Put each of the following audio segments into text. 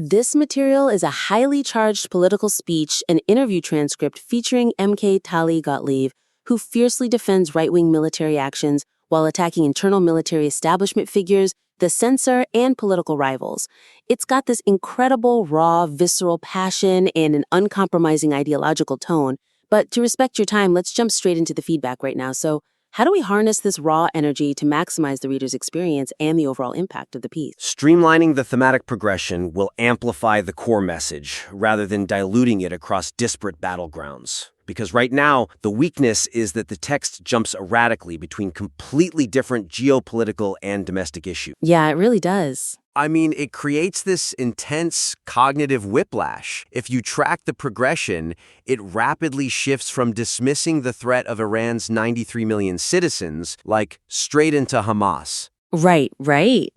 This material is a highly charged political speech and interview transcript featuring MK Tali Gotliv, who fiercely defends right-wing military actions while attacking internal military establishment figures, the censor, and political rivals. It's got this incredible, raw, visceral passion and an uncompromising ideological tone. But to respect your time, let's jump straight into the feedback right now. So, how do we harness this raw energy to maximize the reader's experience and the overall impact of the piece? Streamlining the thematic progression will amplify the core message rather than diluting it across disparate battlegrounds. Because right now, the weakness is that the text jumps erratically between completely different geopolitical and domestic issues. Yeah, it really does. I mean, it creates this intense cognitive whiplash. If you track the progression, it rapidly shifts from dismissing the threat of Iran's 93 million citizens, like, straight into Hamas. Right.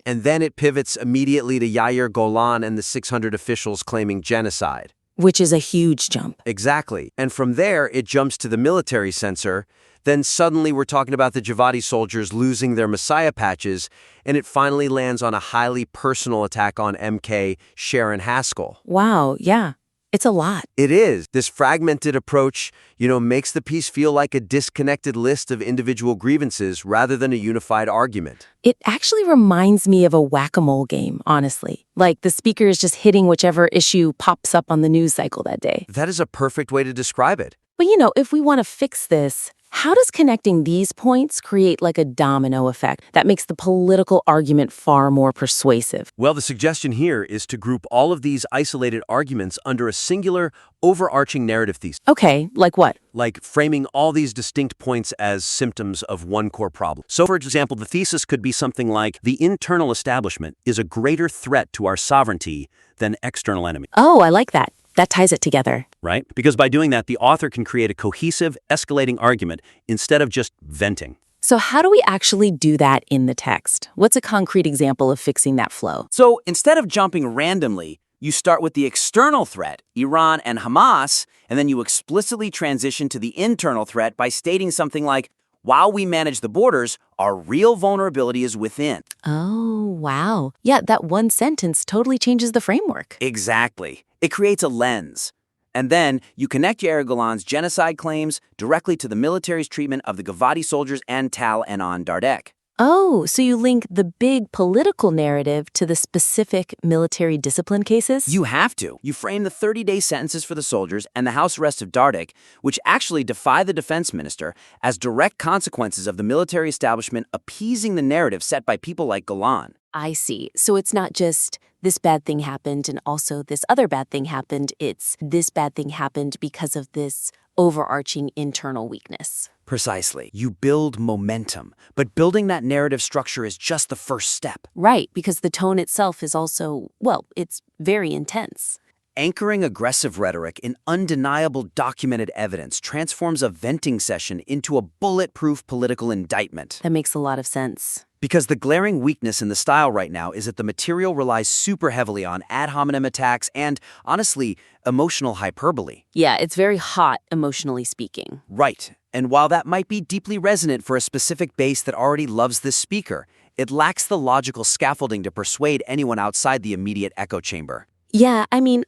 And then it pivots immediately to Yair Golan and the 600 officials claiming genocide. Which is a huge jump. Exactly. And from there, it jumps to the military censor. Then suddenly we're talking about the Jihadi soldiers losing their Messiah patches, and it finally lands on a highly personal attack on MK Sharon Haskell. Wow, yeah. It's a lot. It is. This fragmented approach, makes the piece feel like a disconnected list of individual grievances rather than a unified argument. It actually reminds me of a whack-a-mole game, honestly. Like the speaker is just hitting whichever issue pops up on the news cycle that day. That is a perfect way to describe it. But if we want to fix this, how does connecting these points create like a domino effect that makes the political argument far more persuasive? Well, the suggestion here is to group all of these isolated arguments under a singular, overarching narrative thesis. Okay, like what? Like framing all these distinct points as symptoms of one core problem. So, for example, the thesis could be something like, the internal establishment is a greater threat to our sovereignty than external enemies. Oh, I like that. That ties it together. Right? Because by doing that, the author can create a cohesive, escalating argument instead of just venting. So how do we actually do that in the text? What's a concrete example of fixing that flow? So instead of jumping randomly, you start with the external threat, Iran and Hamas, and then you explicitly transition to the internal threat by stating something like, while we manage the borders, our real vulnerability is within. Oh, wow. Yeah, that one sentence totally changes the framework. Exactly. It creates a lens. And then you connect Yair Golan's genocide claims directly to the military's treatment of the Givati soldiers and Tal and on Dardek. Oh, so you link the big political narrative to the specific military discipline cases? You have to. You frame the 30-day sentences for the soldiers and the house arrest of Dardek, which actually defy the defense minister, as direct consequences of the military establishment appeasing the narrative set by people like Golan. I see. So it's not just this bad thing happened and also this other bad thing happened. It's this bad thing happened because of this overarching internal weakness. Precisely. You build momentum, but building that narrative structure is just the first step. Right, because the tone itself is also, it's very intense. Anchoring aggressive rhetoric in undeniable documented evidence transforms a venting session into a bulletproof political indictment. That makes a lot of sense. Because the glaring weakness in the style right now is that the material relies super heavily on ad hominem attacks and, honestly, emotional hyperbole. Yeah, it's very hot, emotionally speaking. Right. And while that might be deeply resonant for a specific base that already loves this speaker, it lacks the logical scaffolding to persuade anyone outside the immediate echo chamber. Yeah,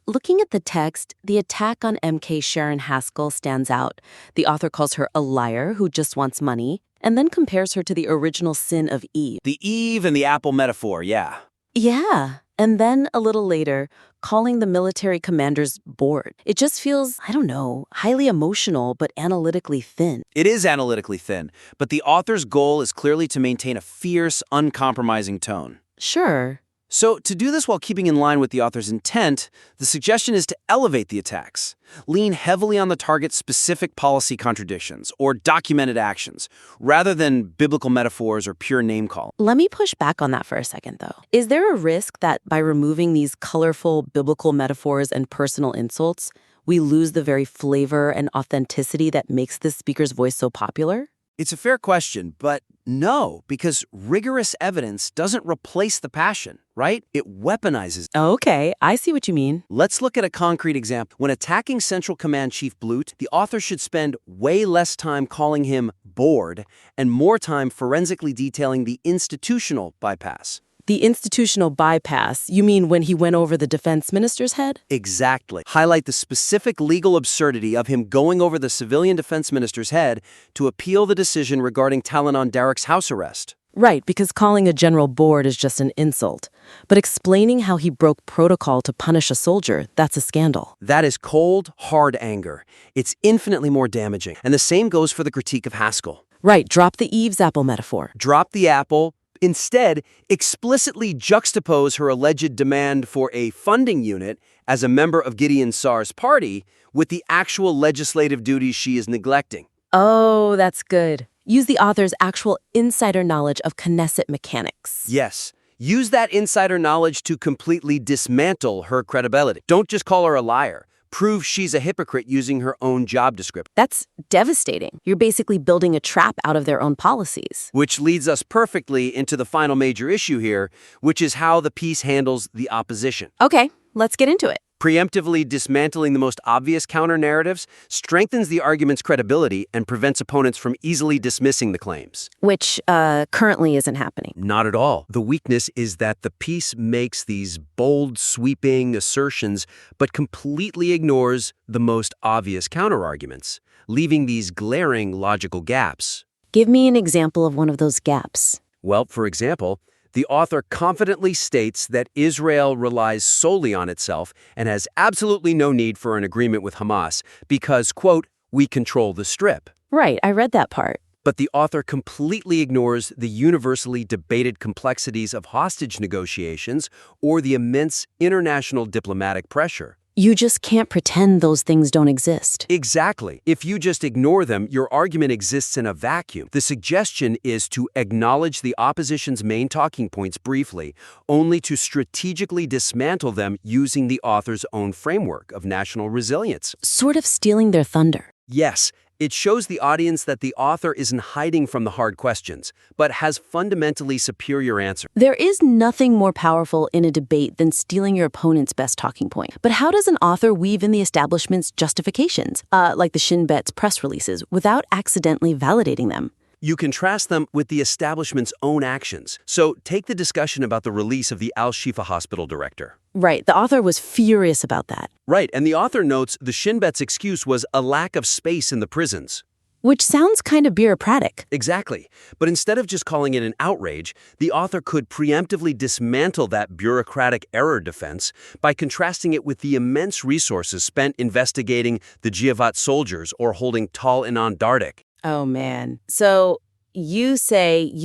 looking at the text, the attack on MK Sharon Haskell stands out. The author calls her a liar who just wants money, and then compares her to the original sin of Eve. The Eve and the apple metaphor, yeah. Yeah, and then a little later, calling the military commanders bored. It just feels, highly emotional but analytically thin. It is analytically thin, but the author's goal is clearly to maintain a fierce, uncompromising tone. Sure. So, to do this while keeping in line with the author's intent, the suggestion is to elevate the attacks. Lean heavily on the target's specific policy contradictions or documented actions, rather than biblical metaphors or pure name-calling. Let me push back on that for a second, though. Is there a risk that by removing these colorful biblical metaphors and personal insults, we lose the very flavor and authenticity that makes this speaker's voice so popular? It's a fair question, but no, because rigorous evidence doesn't replace the passion, right? It weaponizes. Okay, I see what you mean. Let's look at a concrete example. When attacking Central Command Chief Blut, the author should spend way less time calling him bored and more time forensically detailing the institutional bypass. The institutional bypass, you mean when he went over the defense minister's head? Exactly. Highlight the specific legal absurdity of him going over the civilian defense minister's head to appeal the decision regarding Taliban Derrick's house arrest. Right, because calling a general bored is just an insult. But explaining how he broke protocol to punish a soldier, that's a scandal. That is cold, hard anger. It's infinitely more damaging. And the same goes for the critique of Haskell. Right, drop the Eve's apple metaphor. Drop the apple. Instead, explicitly juxtapose her alleged demand for a funding unit as a member of Gideon Sar's party with the actual legislative duties she is neglecting. Oh, that's good. Use the author's actual insider knowledge of Knesset mechanics. Yes. Use that insider knowledge to completely dismantle her credibility. Don't just call her a liar. Prove she's a hypocrite using her own job description. That's devastating. You're basically building a trap out of their own policies. Which leads us perfectly into the final major issue here, which is how the piece handles the opposition. Okay, let's get into it. Preemptively dismantling the most obvious counter-narratives strengthens the argument's credibility and prevents opponents from easily dismissing the claims. Which currently isn't happening. Not at all. The weakness is that the piece makes these bold, sweeping assertions, but completely ignores the most obvious counter-arguments, leaving these glaring logical gaps. Give me an example of one of those gaps. Well, for example, the author confidently states that Israel relies solely on itself and has absolutely no need for an agreement with Hamas because, quote, we control the Strip. Right, I read that part. But the author completely ignores the universally debated complexities of hostage negotiations or the immense international diplomatic pressure. You just can't pretend those things don't exist. Exactly. If you just ignore them, your argument exists in a vacuum. The suggestion is to acknowledge the opposition's main talking points briefly, only to strategically dismantle them using the author's own framework of national resilience. Sort of stealing their thunder. Yes, it shows the audience that the author isn't hiding from the hard questions, but has fundamentally superior answers. There is nothing more powerful in a debate than stealing your opponent's best talking point. But how does an author weave in the establishment's justifications, like the Shin Bet's press releases, without accidentally validating them? You contrast them with the establishment's own actions. So take the discussion about the release of the Al-Shifa hospital director. Right, the author was furious about that. Right, and the author notes the Shin Bet's excuse was a lack of space in the prisons. Which sounds kind of bureaucratic. Exactly. But instead of just calling it an outrage, the author could preemptively dismantle that bureaucratic error defense by contrasting it with the immense resources spent investigating the Jihad soldiers or holding Tal Inan Dardik. Oh, man. So you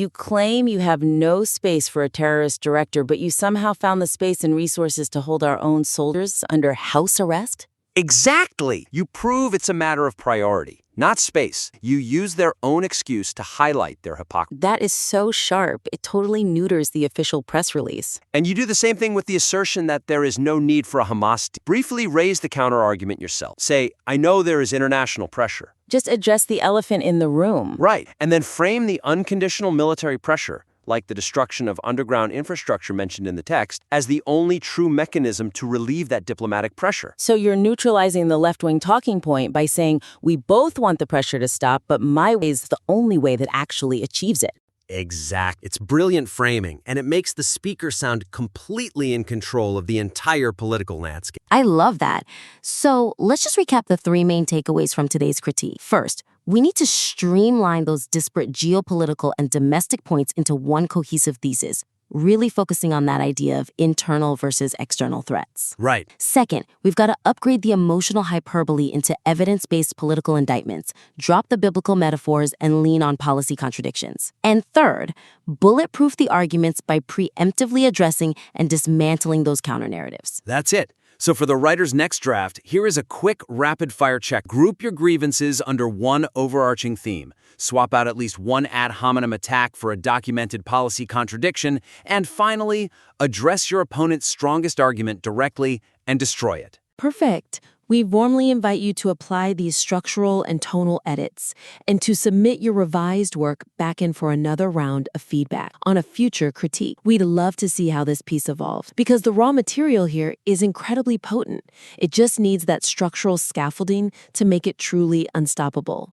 claim you have no space for a terrorist director, but you somehow found the space and resources to hold our own soldiers under house arrest? Exactly! You prove it's a matter of priority, not space. You use their own excuse to highlight their hypocrisy. That is so sharp. It totally neuters the official press release. And you do the same thing with the assertion that there is no need for a Hamas deal. Briefly raise the counter-argument yourself. Say, I know there is international pressure. Just address the elephant in the room. Right, and then frame the unconditional military pressure, like the destruction of underground infrastructure mentioned in the text, as the only true mechanism to relieve that diplomatic pressure. So you're neutralizing the left-wing talking point by saying, we both want the pressure to stop, but my way is the only way that actually achieves it. Exact. It's brilliant framing, and it makes the speaker sound completely in control of the entire political landscape. I love that. So let's just recap the three main takeaways from today's critique. First, we need to streamline those disparate geopolitical and domestic points into one cohesive thesis, really focusing on that idea of internal versus external threats. Right. Second, we've got to upgrade the emotional hyperbole into evidence-based political indictments, drop the biblical metaphors, and lean on policy contradictions. And third, bulletproof the arguments by preemptively addressing and dismantling those counter-narratives. That's it. So for the writer's next draft, here is a quick rapid-fire check. Group your grievances under one overarching theme. Swap out at least one ad hominem attack for a documented policy contradiction. And finally, address your opponent's strongest argument directly and destroy it. Perfect. We warmly invite you to apply these structural and tonal edits and to submit your revised work back in for another round of feedback on a future critique. We'd love to see how this piece evolves because the raw material here is incredibly potent. It just needs that structural scaffolding to make it truly unstoppable.